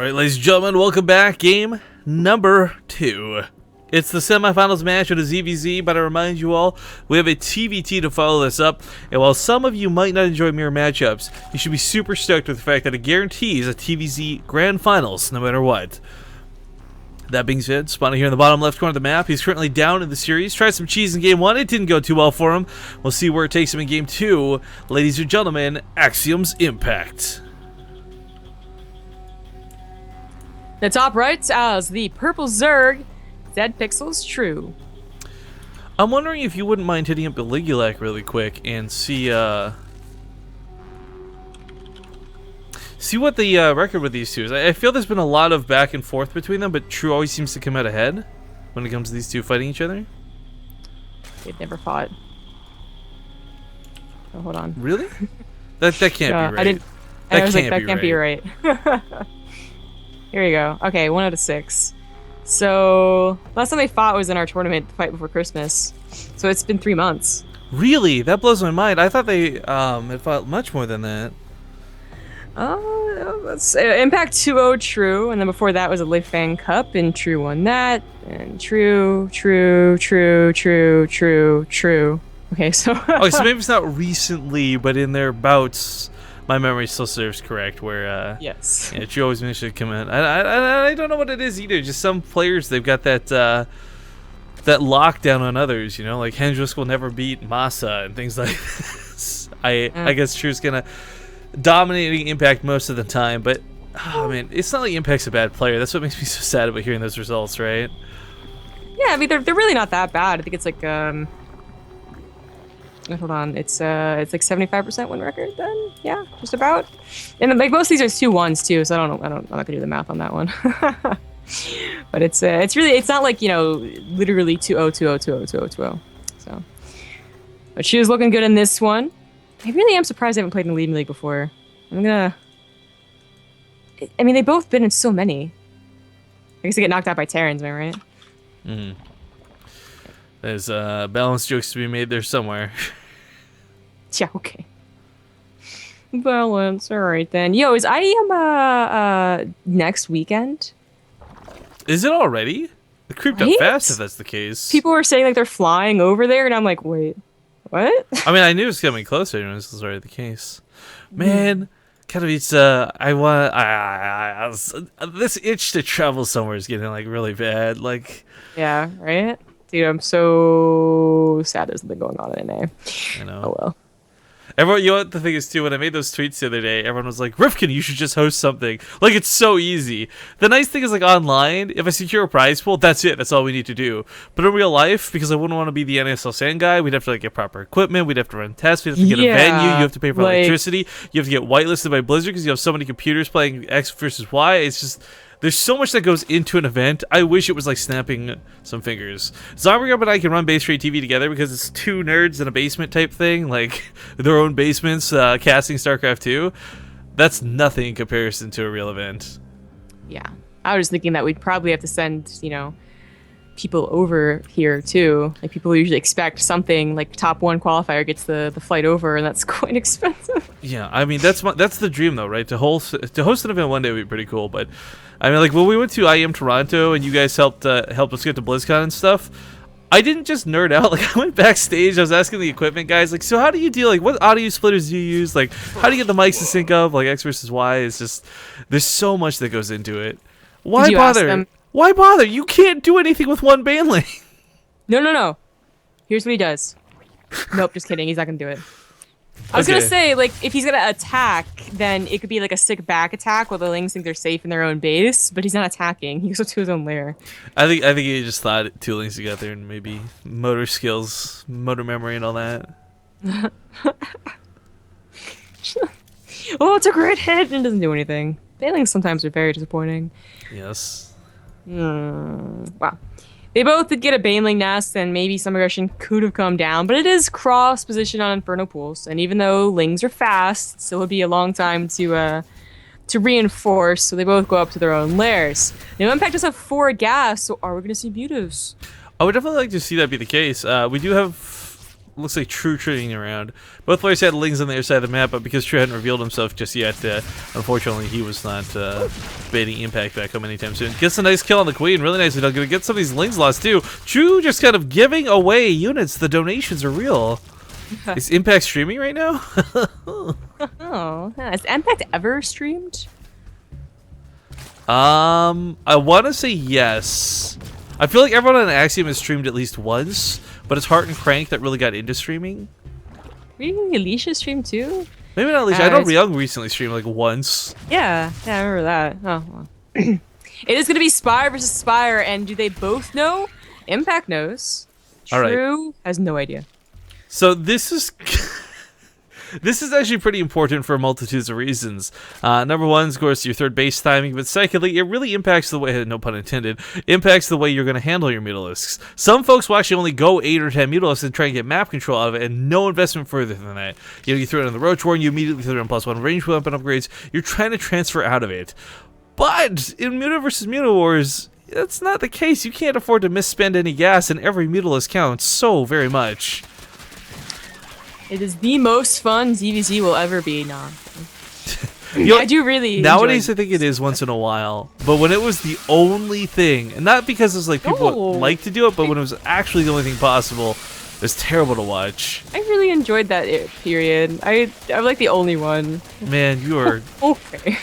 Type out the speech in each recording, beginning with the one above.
Alright, ladies and gentlemen, welcome back. Game number 2. It's the semifinals match with a ZVZ, but I remind you all, we have a TVT to follow this up. And while some of you might not enjoy mirror matchups, you should be super stoked with the fact that it guarantees a TVZ Grand Finals no matter what. That being said, spawning here in the bottom left corner of the map, he's currently down in the series. Tried some cheese in game 1, it didn't go too well for him. We'll see where it takes him in game 2. Ladies and gentlemen, Axiom's Impact. The top right as the purple Zerg, Dead Pixels True. I'm wondering if you wouldn't mind hitting up the OlimoLeague really quick and see what the record with these two is. I feel there's been a lot of back and forth between them, but True always seems to come out ahead when it comes to these two fighting each other. They've never fought. Oh, hold on. Really? That can't be right. I didn't. That was can't like, that can't be right. Here we go. Okay, 1 out of 6. So last time they fought was in our tournament fight before Christmas. So it's been 3 months. Really? That blows my mind. I thought they had fought much more than that. That's Impact 2-0 True, and then before that was a Live Fan Cup, and True won that, and True. Okay, so okay, so maybe it's not recently, but in their bouts, my memory still serves correct. Where yes, yeah, True always managed to come in. I don't know what it is either. Just some players, they've got that that lockdown on others. You know, like Hendrix will never beat Masa and things like this. I guess True's gonna dominating Impact most of the time, but oh man, it's not like Impact's a bad player. That's what makes me so sad about hearing those results, right? Yeah, I mean they're really not that bad. I think it's like hold on, it's like 75% win record then, yeah, just about. And like most of these are 2-1s too, so I'm not gonna do the math on that one. But it's not like, you know, literally 2-0. So, but she was looking good in this one. I really am surprised I haven't played in the OlimoLeague before. I mean, they've both been in so many. I guess they get knocked out by Terrans, am I right? Mm-hmm. There's balance jokes to be made there somewhere. Yeah, okay. Balance, alright then. Yo, is IEM next weekend? Is it already? It creeped up fast if that's the case. People were saying like they're flying over there, and I'm like, wait, what? I mean, I knew it was coming closer when this was already the case. Man, Katowice, this itch to travel somewhere is getting like really bad. Like, yeah, right? Dude, I'm so sad there's something going on in NA. I know. Oh well. Everyone, you know what the thing is too, when I made those tweets the other day, everyone was like, Rifkin, you should just host something. Like, it's so easy. The nice thing is, like, online, if I secure a prize pool, that's it. That's all we need to do. But in real life, because I wouldn't want to be the NSL Sand guy, we'd have to, like, get proper equipment. We'd have to run tests. We'd have to get a venue. You have to pay for electricity. You have to get whitelisted by Blizzard because you have so many computers playing X versus Y. It's just... there's so much that goes into an event. I wish it was like snapping some fingers. Zombie and I can run base rate TV together because it's 2 nerds in a basement type thing, like their own basements, casting StarCraft 2. That's nothing in comparison to a real event. Yeah, I was thinking that we'd probably have to send, you know, people over here too. Like people usually expect something like top 1 qualifier gets the flight over, and that's quite expensive. Yeah, I mean that's the dream though, right? To host an event one day would be pretty cool, but. I mean, like, when we went to IEM Toronto and you guys helped us get to BlizzCon and stuff, I didn't just nerd out. Like, I went backstage, I was asking the equipment guys, like, so how do you deal, like, what audio splitters do you use? Like, how do you get the mics to sync up, like, X versus Y? It's just, there's so much that goes into it. Why bother? Why bother? You can't do anything with one band lane. No. Here's what he does. Nope, just kidding. He's not going to do it. I was gonna say, like, if he's gonna attack, then it could be like a sick back attack while the Lings think they're safe in their own base, but he's not attacking. He goes up to his own lair. I think he just thought 2 Lings together and maybe motor skills, motor memory, and all that. Oh, it's a great hit and it doesn't do anything. Bailings sometimes are very disappointing. Yes. Wow. They both did get a Baneling nest, and maybe some aggression could have come down, but it is cross position on Inferno Pools, and even though Lings are fast, it still would be a long time to reinforce, so they both go up to their own lairs. Now Impact does have 4 gas, so are we going to see Butos? I would definitely like to see that be the case. We do have looks like True trading around. Both players had Lings on the other side of the map, but because True hadn't revealed himself just yet, unfortunately he was not baiting Impact back home anytime soon. Gets a nice kill on the Queen, really nicely done. Gonna get some of these Lings lost too. True just kind of giving away units. The donations are real. Is Impact streaming right now? Oh, has Impact ever streamed? I want to say yes. I feel like everyone on Axiom has streamed at least once, but it's Heart and Crank that really got into streaming. Really, Alicia streamed too? Maybe not Alicia. I know Young recently streamed like once. Yeah, I remember that. Oh, well. It is going to be Spire versus Spire, and do they both know? Impact knows. All right. True has no idea. So this is this is actually pretty important for multitudes of reasons. Number one, of course, your third base timing, but secondly, it really impacts the way, no pun intended, impacts the way you're going to handle your Mutalisks. Some folks will actually only go 8 or 10 Mutalisks and try and get map control out of it, and no investment further than that. You know, you throw it on the Roach Warren, you immediately throw it on +1 range weapon upgrades. You're trying to transfer out of it. But in Muta versus Muta Wars, that's not the case. You can't afford to misspend any gas, and every Mutalisk counts so very much. It is the most fun ZVZ will ever be. Nah. You know, I do really nowadays enjoy I think it is once in a while, but when it was the only thing, and not because it's like people like to do it, but when it was actually the only thing possible, it was terrible to watch. I really enjoyed that period. I'm like the only one. Man, you are okay.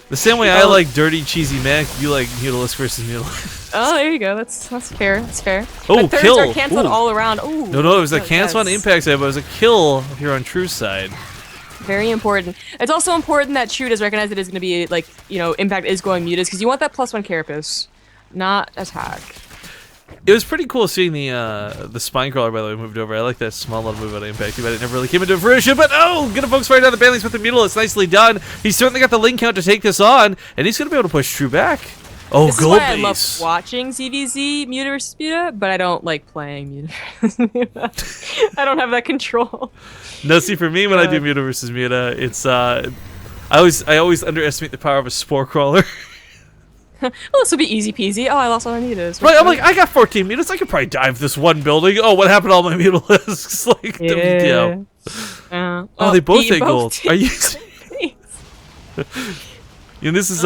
the same way I like dirty cheesy mech. You like Mutalisk versus Mutalisk. Oh, there you go. That's fair. That's fair. Oh, but kill! Thirds are canceled Ooh. all around. Ooh. No, it was a cancel on Impact side, but it was a kill here on True's side. Very important. It's also important that True does recognize that it's going to be like, you know, Impact is going Mutas because you want that +1 Carapace, not attack. It was pretty cool seeing the spine crawler, by the way, moved over. I like that small little move out of Impact, but it never really came into fruition. But oh, gonna focus right down the Banelings with the Mutalist. Nicely done. He's certainly got the link count to take this on, and he's gonna be able to push True back. Oh, this gold is why I love base. watching ZVZ Muta versus Muta, but I don't like playing Muta versus Muta. I don't have that control. No, see, for me, when I do Muta versus Muta, it's I always underestimate the power of a Spore Crawler. Well, this will be easy peasy. Oh, I lost all my Mutas. Right, I'm like, I got 14 Mutas. I could probably dive this one building. Oh, what happened to all my Mutalisks? Like, yeah. Oh, they both hit gold. did. Are you? And this is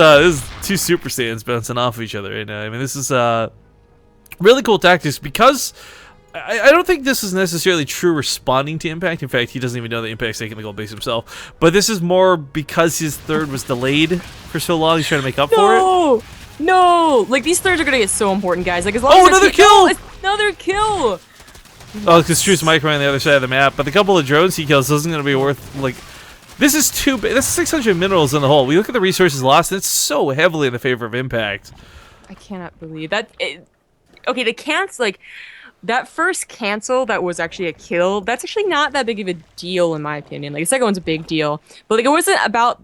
two Super Saiyans bouncing off of each other right now. I mean, this is really cool tactics because I don't think this is necessarily True responding to Impact. In fact, he doesn't even know that Impact's taking the gold base himself. But this is more because his third was delayed for so long. He's trying to make up for it. No! Like, these thirds are gonna get so important, guys. Like, as long as another kill! Another kill! Oh, because True's micro on the other side of the map. But the couple of drones he kills isn't going to be worth, like... This is too big. That's 600 minerals in the hole. We look at the resources lost, and it's so heavily in the favor of Impact. I cannot believe that. Okay, the cancel, like, that first cancel that was actually a kill, that's actually not that big of a deal, in my opinion. Like, the second one's a big deal. But, like, it wasn't about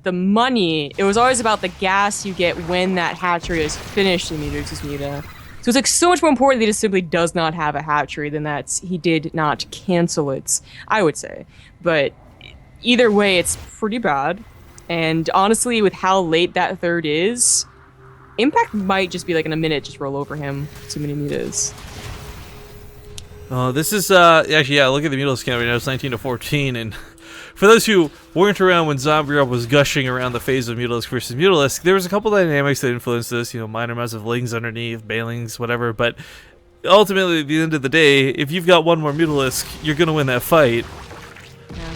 the money. It was always about the gas you get when that hatchery is finished in Muta versus Muta. So it's, like, so much more important that he just simply does not have a hatchery than that he did not cancel it, I would say. But... either way, it's pretty bad. And honestly, with how late that third is, Impact might just be like in a minute, just roll over him. Too many Mutas. Oh, this is, actually, yeah, look at the Mutalisk count right now. It's 19 to 14. And for those who weren't around when Zombie Rob was gushing around the phase of Mutalisk versus Mutalisk, there was a couple dynamics that influenced this. You know, minor amounts of Lings underneath, Banelings, whatever. But ultimately, at the end of the day, if you've got one more Mutalisk, you're going to win that fight. Yeah.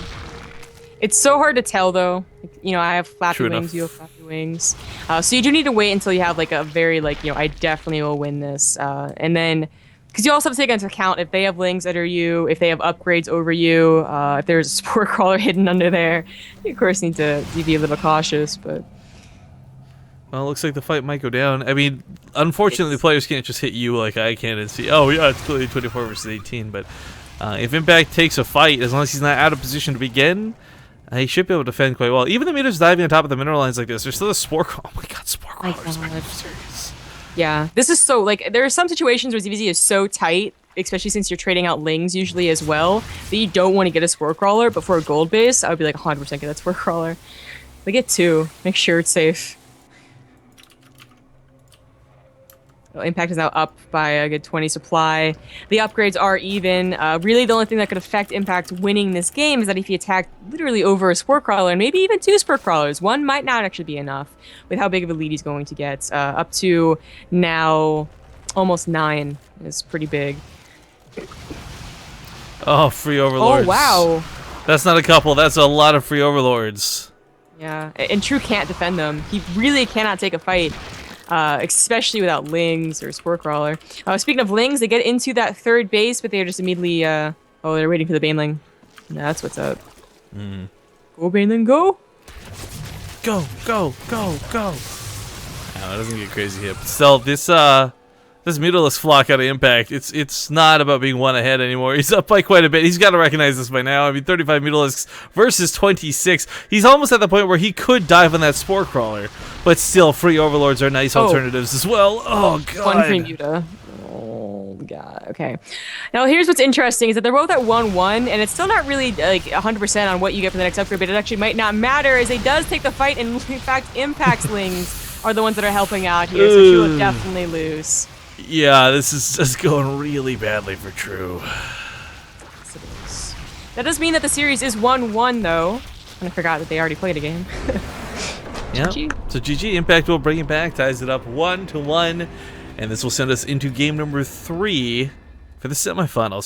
It's so hard to tell, though. You know, I have flappy True wings, enough. you have flappy wings. So you do need to wait until you have, like, a very, like, you know, I definitely will win this. And then, because you also have to take into account if they have Lings under you, if they have upgrades over you, if there's a Spore Crawler hidden under there. You, of course, need to be a little cautious, but... Well, it looks like the fight might go down. I mean, unfortunately, players can't just hit you like I can and see, oh, yeah, it's clearly 24 versus 18, but... if Impact takes a fight, as long as he's not out of position to begin, he should be able to defend quite well. Even the Mutas diving on top of the mineral lines like this, there's still a Spore Crawler. Oh my god, Spore Crawlers. Are you serious? Yeah, this is so, like, there are some situations where ZVZ is so tight, especially since you're trading out Lings usually as well, that you don't want to get a Spore Crawler, but for a gold base, I would be like 100% get that Spore Crawler. Like, get 2. Make sure it's safe. Impact is now up by a good 20 supply. The upgrades are even. Really, the only thing that could affect Impact winning this game is that if he attacked literally over a Spore Crawler, and maybe even 2 Spore Crawlers, one might not actually be enough with how big of a lead he's going to get. Up to now almost 9 is pretty big. Oh, free overlords. Oh, wow. That's not a couple. That's a lot of free overlords. Yeah, and True can't defend them. He really cannot take a fight. Especially without Lings or Spore Crawler. Speaking of Lings, they get into that 3rd base, but they're just immediately, oh, they're waiting for the Baneling. That's what's up. Go, Baneling, go! Go, go, go, go! Oh, it doesn't get crazy here. But still, this Mutalisk flock out of Impact, it's not about being 1 ahead anymore. He's up by quite a bit. He's got to recognize this by now. I mean, 35 Mutalisks versus 26. He's almost at the point where he could dive on that Spore Crawler. But still, free Overlords are nice alternatives as well. Oh, God. 1 free Muta. Oh, God. Okay. Now, here's what's interesting is that they're both at 1-1, and it's still not really, like, 100% on what you get for the next upgrade, but it actually might not matter as he does take the fight, and in fact, Impact's Lings are the ones that are helping out here, so she will definitely lose. Yeah, this is just going really badly for True. That does mean that the series is 1-1, though. And I forgot that they already played a game. Yeah. GG. So GG, Impact will bring it back, ties it up 1-1, and this will send us into game number 3 for the semifinals.